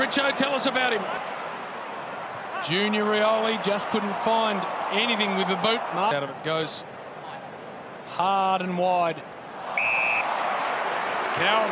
Richo, tell us about him. Junior Rioli just couldn't find anything with the boot. Out of it goes hard and wide. Cowan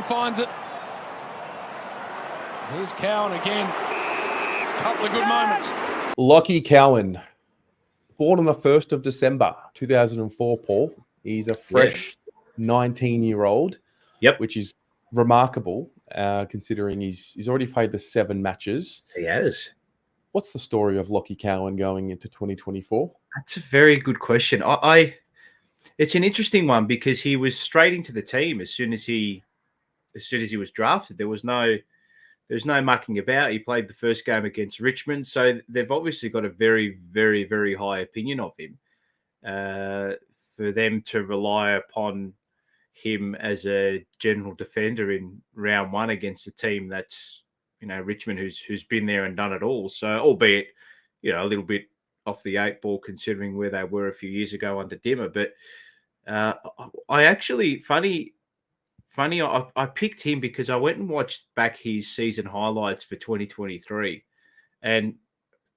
finds it. Here's Cowan again. Couple of good moments. Lachie Cowan, born on the 1st of December 2004, Paul. He's a fresh 19-year-old, which is remarkable considering he's already played the 7 matches. He has. What's the story of Lachie Cowan going into 2024? That's a very good question. It's an interesting one because he was straight into the team as soon as he was drafted. There's no mucking about. He played the first game against Richmond, so they've obviously got a very, very, very high opinion of him. For them to rely upon him as a general defender in round 1 against a team that's, Richmond, who's been there and done it all. So, albeit, a little bit off the 8 ball considering where they were a few years ago under Dimmer. But I actually, funny, I picked him because I went and watched back his season highlights for 2023. And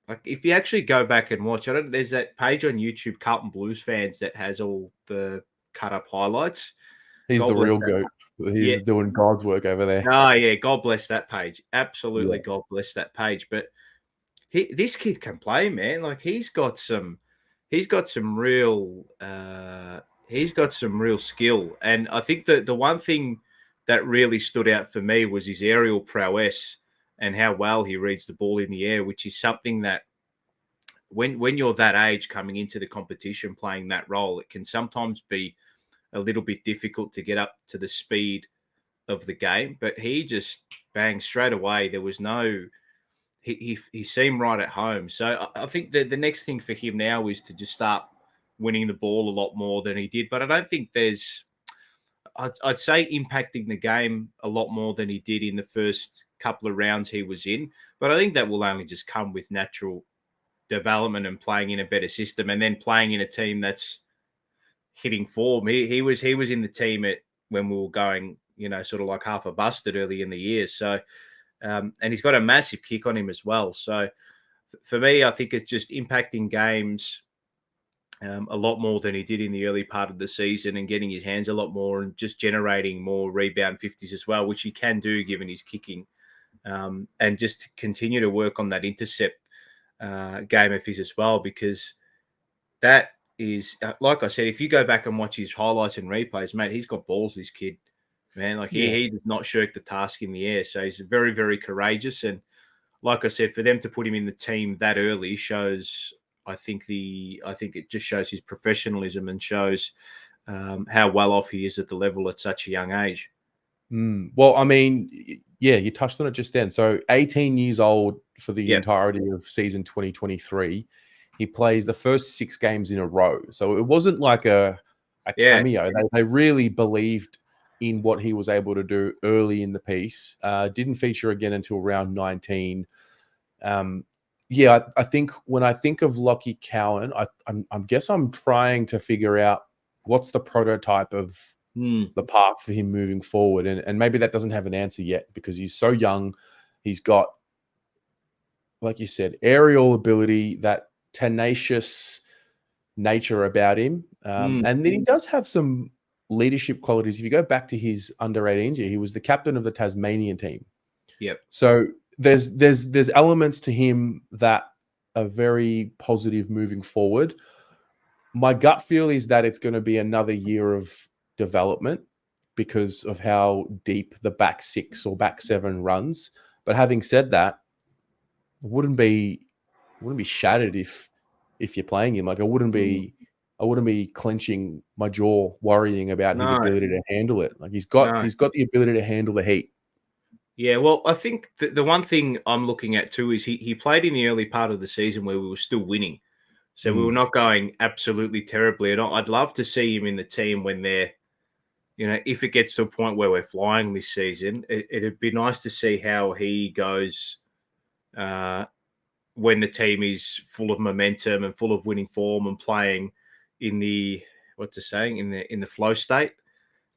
like, if you actually go back and watch, there's that page on YouTube, Carlton Blues fans, that has all the cut up highlights. He's the real goat. He's doing God's work over there. Oh, yeah. God bless that page. Absolutely. Yeah. God bless that page. But this kid can play, man. Like, he's got some real skill. And I think that the one thing that really stood out for me was his aerial prowess and how well he reads the ball in the air, which is something that when you're that age coming into the competition playing that role, it can sometimes be a little bit difficult to get up to the speed of the game. But he just banged straight away. There was no... He seemed right at home. So I think that the next thing for him now is to just start winning the ball a lot more than he did. But I don't think I'd say impacting the game a lot more than he did in the first couple of rounds he was in. But I think that will only just come with natural development and playing in a better system, and then playing in a team that's hitting form. He was in the team when we were going, sort of like half a busted early in the year. So, and he's got a massive kick on him as well. So for me, I think it's just impacting games a lot more than he did in the early part of the season, and getting his hands a lot more and just generating more rebound 50s as well, which he can do given his kicking, and just to continue to work on that intercept game of his as well, because that is, like I said, if you go back and watch his highlights and replays, mate, he's got balls, this kid, man. Like he does not shirk the task in the air. So he's very, very courageous. And like I said, for them to put him in the team that early shows, I think it just shows his professionalism and shows how well off he is at the level at such a young age. Well, I mean, you touched on it just then. So 18 years old for the entirety of season 2023. He plays the first 6 games in a row. So it wasn't like a cameo. They really believed in what he was able to do early in the piece. Didn't feature again until round 19. I think when I think of Lachie Cowan, I guess I'm trying to figure out what's the prototype of the path for him moving forward. And maybe that doesn't have an answer yet because he's so young. He's got, like you said, aerial ability, that tenacious nature about him. And then he does have some leadership qualities. If you go back to his under-18s, he was the captain of the Tasmanian team. Yep. So there's elements to him that are very positive moving forward. My gut feel is that it's going to be another year of development because of how deep the back 6 or back 7 runs. But having said that, I wouldn't be shattered if you're playing him. Like I wouldn't be clenching my jaw worrying about his ability to handle it. Like he's got the ability to handle the heat. Yeah, well, I think the one thing I'm looking at too is he played in the early part of the season where we were still winning. So we were not going absolutely terribly. And I'd love to see him in the team when they're, if it gets to a point where we're flying this season, it'd be nice to see how he goes when the team is full of momentum and full of winning form and playing in the, in the flow state.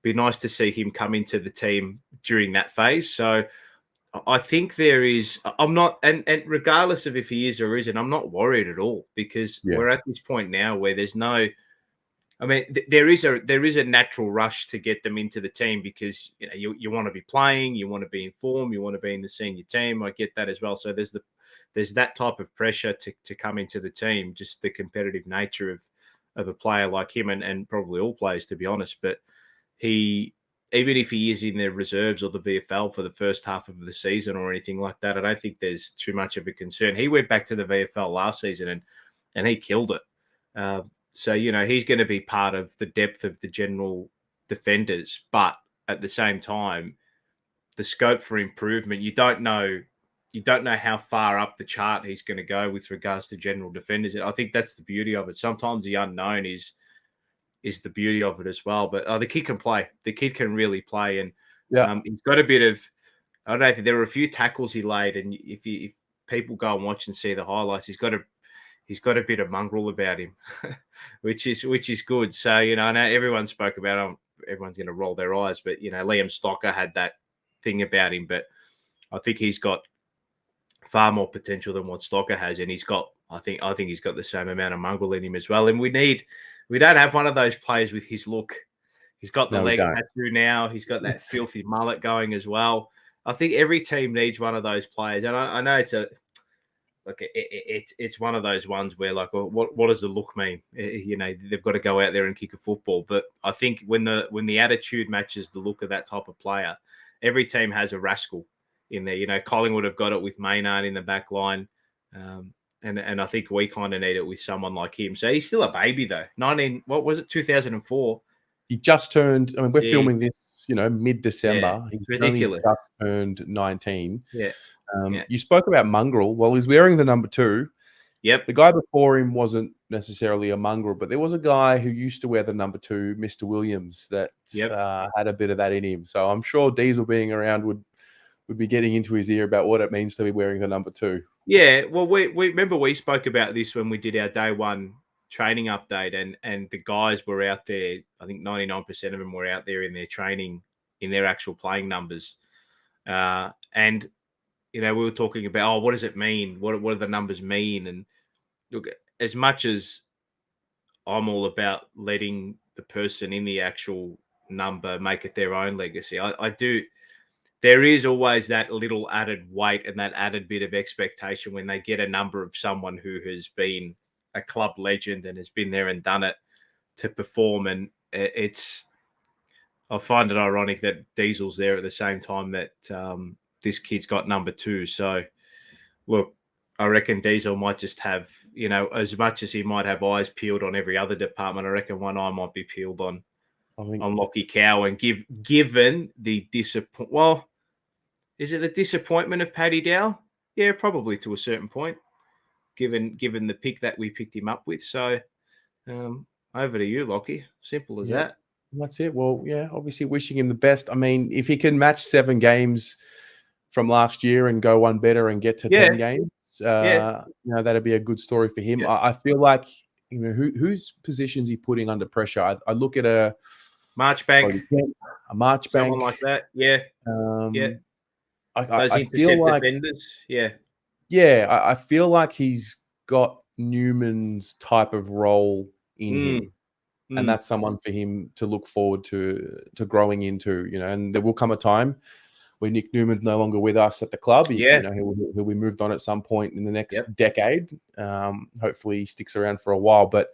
Be nice to see him come into the team during that phase. So I think there is. I'm not, and regardless of if he is or isn't, I'm not worried at all because Yeah. we're at this point now where there's no. I mean, there is a natural rush to get them into the team because you want to be playing, you want to be in form, you want to be in the senior team. I get that as well. So there's that type of pressure to come into the team, just the competitive nature of a player like him and probably all players, to be honest. But he, even if he is in the reserves or the VFL for the first half of the season or anything like that, I don't think there's too much of a concern. He went back to the VFL last season and he killed it. So, he's going to be part of the depth of the general defenders. But at the same time, the scope for improvement, you don't know how far up the chart he's going to go with regards to general defenders. I think that's the beauty of it. Sometimes the unknown is the beauty of it as well. But the kid can play. The kid can really play. And he's got a bit of, I don't know if there were a few tackles he laid. And if people go and watch and see the highlights, he's got a bit of mongrel about him, which is good. So, I know everyone spoke about him. Everyone's going to roll their eyes, but, Liam Stocker had that thing about him. But I think he's got far more potential than what Stocker has. And I think he's got the same amount of mongrel in him as well. And we don't have one of those players with his look. He's got the leg tattoo now. He's got that filthy mullet going as well. I think every team needs one of those players. And I know it's one of those ones where what does the look mean? They've got to go out there and kick a football. But I think when the attitude matches the look of that type of player, every team has a rascal in there. Collingwood have got it with Maynard in the back line. And I think we kind of need it with someone like him. So he's still a baby though. 2004. He just turned, I mean, we're filming this, mid-December. Yeah, he's ridiculous. Only just turned 19. Yeah. You spoke about mongrel. Well, he's wearing the number 2. Yep. The guy before him wasn't necessarily a mongrel, but there was a guy who used to wear the number 2, Mr. Williams, that had a bit of that in him. So I'm sure Diesel being around would be getting into his ear about what it means to be wearing the number 2. Yeah, well, we remember we spoke about this when we did our day one training update, and the guys were out there. I think 99% of them were out there in their training, in their actual playing numbers. And we were talking about, what does it mean? What do the numbers mean? And look, as much as I'm all about letting the person in the actual number make it their own legacy, I do. There is always that little added weight and that added bit of expectation when they get a number of someone who has been a club legend and has been there and done it to perform. And I find it ironic that Diesel's there at the same time that this kid's got number 2. So, look, I reckon Diesel might just have, as much as he might have eyes peeled on every other department, I reckon one eye might be peeled on Lachie Cowan, given the disappointment. Well, is it the disappointment of Paddy Dow? Yeah, probably to a certain point, given the pick that we picked him up with. So, over to you, Lachie. Simple as that. That's it. Well, yeah, obviously wishing him the best. I mean, if he can match 7 games from last year and go one better and get to 10 games, that'd be a good story for him. I feel like, whose positions he putting under pressure? I look at a Marchbank, someone like that. Yeah. Those I feel like defenders. I feel like he's got Newman's type of role in him. And that's someone for him to look forward to growing into, and there will come a time when Nick Newman's no longer with us at the club. He'll be moved on at some point in the next decade. Hopefully he sticks around for a while, but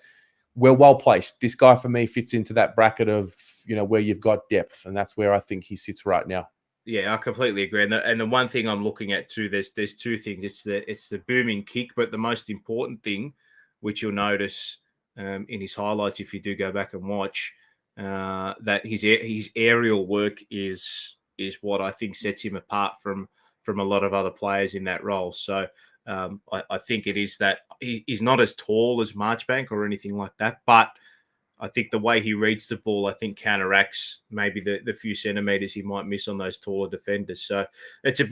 we're well placed. This guy for me fits into that bracket of, where you've got depth, and that's where I think he sits right now. Yeah, I completely agree. And the one thing I'm looking at too, there's 2 things. It's the booming kick, but the most important thing, which you'll notice in his highlights if you do go back and watch, that his aerial work is what I think sets him apart from a lot of other players in that role. So I think it is that he's not as tall as Marchbank or anything like that, but I think the way he reads the ball, I think counteracts maybe the few centimeters he might miss on those taller defenders. So it's a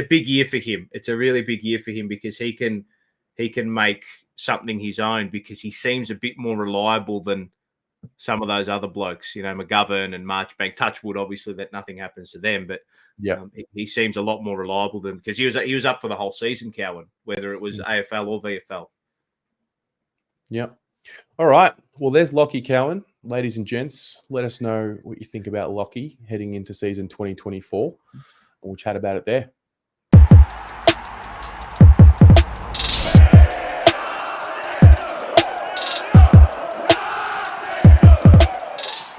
big year for him. It's a really big year for him because he can make something his own, because he seems a bit more reliable than some of those other blokes, McGovern and Marchbank. Touchwood, obviously, that nothing happens to them, but Yeah. he seems a lot more reliable than, because he was up for the whole season, Cowan, whether it was AFL or VFL. Yep. All right. Well, there's Lachie Cowan. Ladies and gents, let us know what you think about Lachie heading into season 2024. We'll chat about it there.